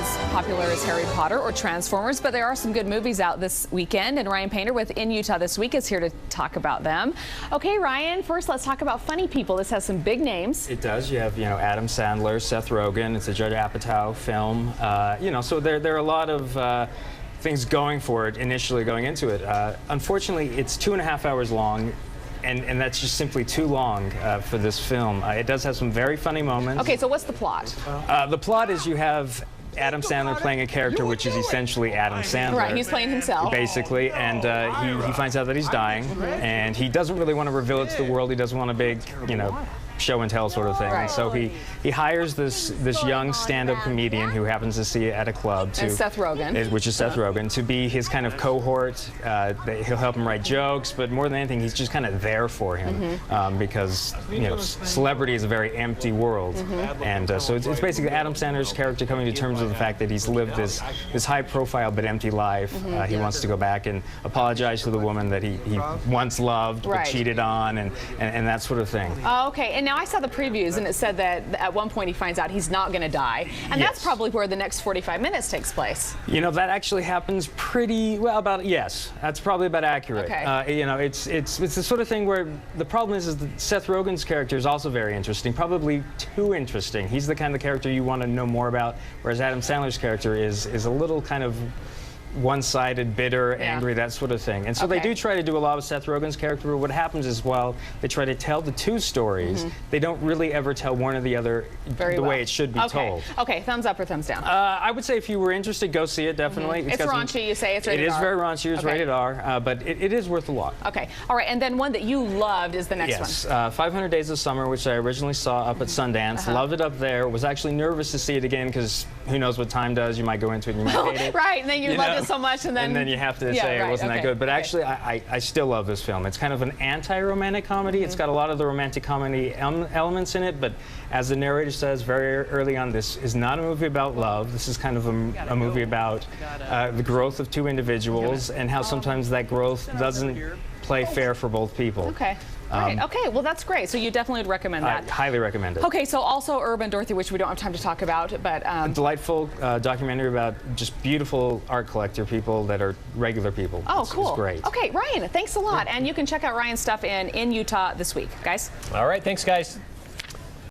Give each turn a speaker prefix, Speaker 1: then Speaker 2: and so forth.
Speaker 1: as popular as Harry Potter or Transformers, but there are some good movies out this weekend, and Ryan Painter with In Utah This Week is here to talk about them. Okay, Ryan, first let's talk about funny people. This has some big names.
Speaker 2: It does. You have, Adam Sandler, Seth Rogen. It's a Judd Apatow film. So there are a lot of things going for it initially going into it. Unfortunately, it's 2.5 hours long. And that's just simply too long for this film. It does have some very funny moments.
Speaker 1: Okay, so what's the plot?
Speaker 2: The plot is you have Adam Sandler playing a character which is essentially Adam Sandler.
Speaker 1: Right, he's playing himself.
Speaker 2: Basically, and he finds out that he's dying, and he doesn't really want to reveal it to the world. He doesn't want a big, show and tell sort of thing.
Speaker 1: Right.
Speaker 2: And so he hires this young stand-up comedian who happens to see it at a club
Speaker 1: And Seth Rogen.
Speaker 2: which is Seth Rogen, to be his kind of cohort. He'll help him write jokes, but more than anything, he's just kind of there for him because celebrity is a very empty world, and so it's basically Adam Sandler's character coming to terms with the fact that he's lived this high-profile but empty life. He wants to go back and apologize to the woman that he once loved but cheated on, and that sort of thing.
Speaker 1: Oh, okay. And now I saw the previews, and it said that at one point he finds out he's not going to die, and that's probably where the next 45 minutes takes place.
Speaker 2: That actually happens pretty well. Yes, that's probably about accurate.
Speaker 1: Okay.
Speaker 2: It's the sort of thing where the problem is that Seth Rogen's character is also very interesting, probably too interesting. He's the kind of character you want to know more about, whereas Adam Sandler's character is a little kind of one-sided, bitter, angry, that sort of thing. And so they do try to do a lot with Seth Rogen's character, but what happens is, while they try to tell the two stories, they don't really ever tell one or the other the way it should be told.
Speaker 1: Okay, thumbs up or thumbs down?
Speaker 2: I would say if you were interested, go see it, definitely.
Speaker 1: It's raunchy, you say. It's rated R.
Speaker 2: It is very raunchy. It's rated R, but it is worth a lot.
Speaker 1: Okay. All right, and then one that you loved is the next one.
Speaker 2: Yes, 500 Days of Summer, which I originally saw up at Sundance. Loved it up there. Was actually nervous to see it again because who knows what time does. You might go into it and you might hate it.
Speaker 1: Right, and then you loved it so much, and then
Speaker 2: you have to say it wasn't that good. But actually, I still love this film. It's kind of an anti-romantic comedy. It's got a lot of the romantic comedy elements in it, but as the narrator says very early on, this is not a movie about love. This is kind of a movie about the growth of two individuals and how sometimes that growth doesn't play fair for both people.
Speaker 1: Okay. Okay, well, that's great. So you definitely would recommend that.
Speaker 2: I highly recommend it.
Speaker 1: Okay, so also Urban Dorothy, which we don't have time to talk about, but
Speaker 2: a delightful documentary about just beautiful art collector people that are regular people.
Speaker 1: Oh, cool.
Speaker 2: It's great.
Speaker 1: Okay, Ryan, thanks a lot. And you can check out Ryan's stuff in Utah This Week, guys.
Speaker 3: All right, thanks, guys.